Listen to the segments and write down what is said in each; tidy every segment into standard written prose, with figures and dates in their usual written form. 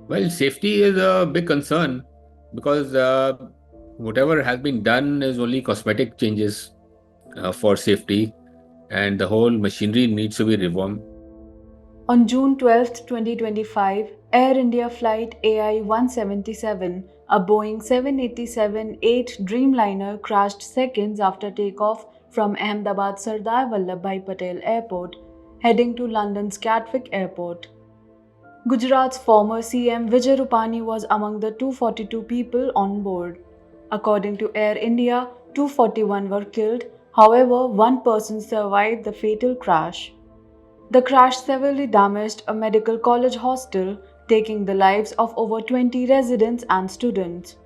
Well, safety is a big concern because whatever has been done is only cosmetic changes for safety, and the whole machinery needs to be revamped. On June 12, 2025, Air India Flight AI 177, a Boeing 787-8 Dreamliner crashed seconds after takeoff from Ahmedabad Sardar Vallabhbhai Patel Airport, heading to London's Gatwick Airport. Gujarat's former CM Vijay Rupani was among the 242 people on board. According to Air India, 241 were killed, however, one person survived the fatal crash. The crash severely damaged a medical college hostel, taking the lives of over 20 residents and students.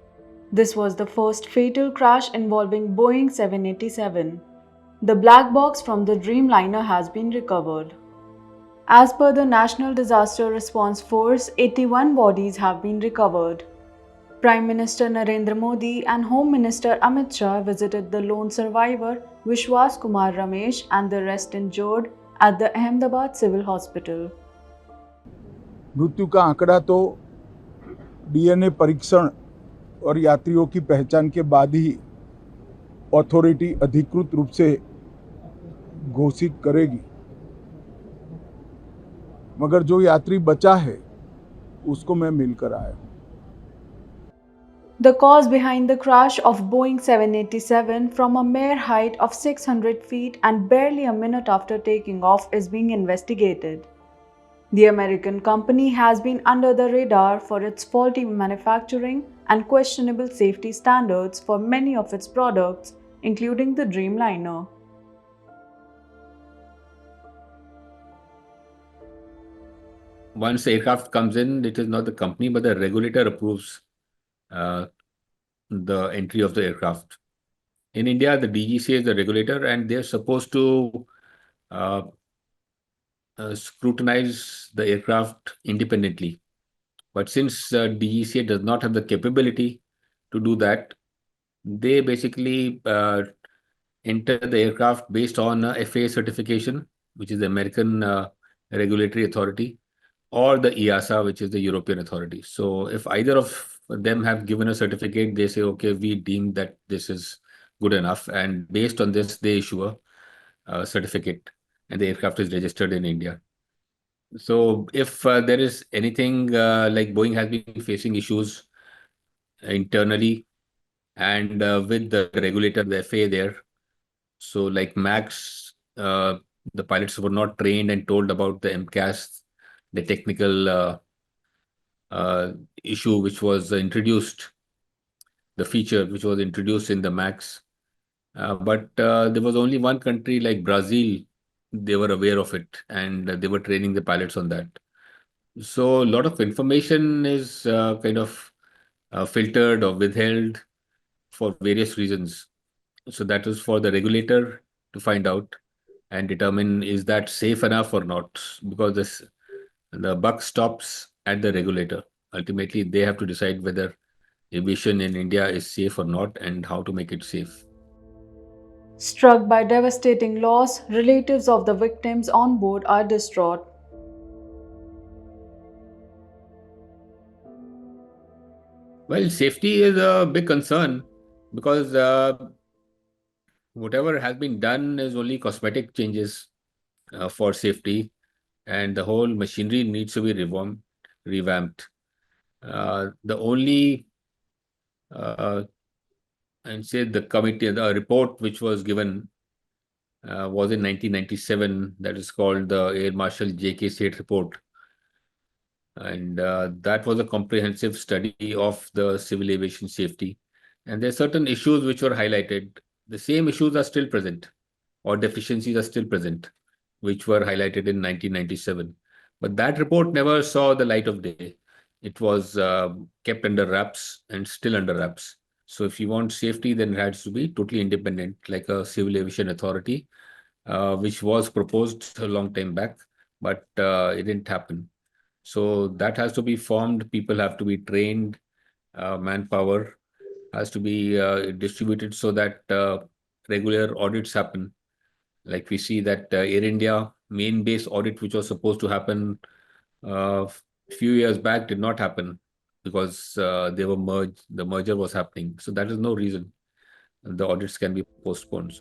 This was the first fatal crash involving Boeing 787. The black box from the Dreamliner has been recovered. As per the National Disaster Response Force, 81 bodies have been recovered. Prime Minister Narendra Modi and Home Minister Amit Shah visited the lone survivor Vishwas Kumar Ramesh and the rest injured at the Ahmedabad Civil Hospital. मृत्यु का आंकड़ा तो DNA परीक्षण और यात्रियों की पहचान के बाद ही अथॉरिटी अधिकृत रूप से घोषित करेगी, मगर जो यात्री बचा है उसको मैं मिलकर आया हूँ। The cause behind the crash of Boeing 787 from a mere height of 600 feet and barely a minute after taking off is being investigated. The American company has been under the radar for its faulty manufacturing and questionable safety standards for many of its products, including the Dreamliner. Once the aircraft comes in, it is not the company, but the regulator approves uh, the entry of the aircraft. In India, the DGCA is the regulator, and they're supposed to uh, scrutinize the aircraft independently. But since DGCA does not have the capability to do that, they basically enter the aircraft based on FAA certification, which is the American regulatory authority, or the EASA, which is the European authority. So if either of them have given a certificate, they say, okay, we deem that this is good enough. And based on this, they issue a certificate, and the aircraft is registered in India. So if there is anything like Boeing has been facing issues internally and with the regulator, the FAA there. So like Max, the pilots were not trained and told about the MCAS, the technical uh, issue which was introduced, the feature which was introduced in the Max. But there was only one country like Brazil, they were aware of it and they were training the pilots on that. So a lot of information is kind of filtered or withheld for various reasons. So that is for the regulator to find out and determine is that safe enough or not, because the buck stops at the regulator. Ultimately, they have to decide whether aviation in India is safe or not and how to make it safe. Struck by devastating loss, relatives of the victims on board are distraught. Well, safety is a big concern because whatever has been done is only cosmetic changes for safety, and the whole machinery needs to be revamped. The only uh, and say the committee, the report which was given was in 1997. That is called the Air Marshal J.K. Seth report, and that was a comprehensive study of the civil aviation safety. And there are certain issues which were highlighted. The same issues are still present, or deficiencies are still present, which were highlighted in 1997. But that report never saw the light of day. It was kept under wraps and still under wraps. So if you want safety, then it has to be totally independent, like a civil aviation authority, which was proposed a long time back, but it didn't happen. So that has to be formed. People have to be trained. Manpower has to be distributed so that regular audits happen. Like we see that Air India main base audit, which was supposed to happen few years back did not happen because they were merged, the merger was happening. So that is no reason the audits can be postponed.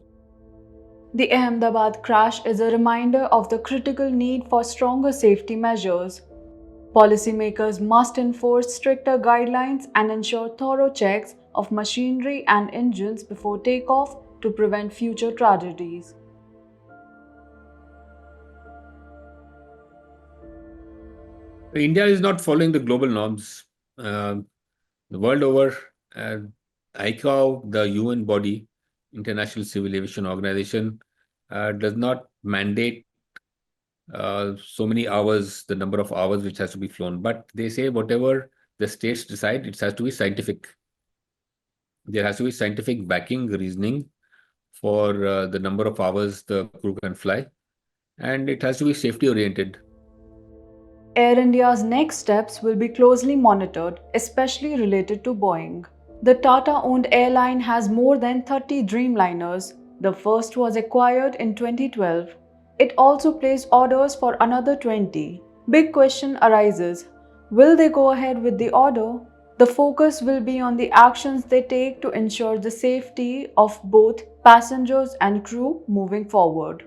The Ahmedabad crash is a reminder of the critical need for stronger safety measures. Policymakers must enforce stricter guidelines and ensure thorough checks of machinery and engines before takeoff to prevent future tragedies. India is not following the global norms. Um the world over, uh, ICAO, the UN body, International Civil Aviation Organization, does not mandate so many hours, the number of hours which has to be flown. But they say whatever the states decide, it has to be scientific. There has to be scientific backing, reasoning for the number of hours the crew can fly, and it has to be safety oriented. Air India's next steps will be closely monitored, especially related to Boeing. The Tata-owned airline has more than 30 Dreamliners. The first was acquired in 2012. It also placed orders for another 20. Big question arises, will they go ahead with the order? The focus will be on the actions they take to ensure the safety of both passengers and crew moving forward.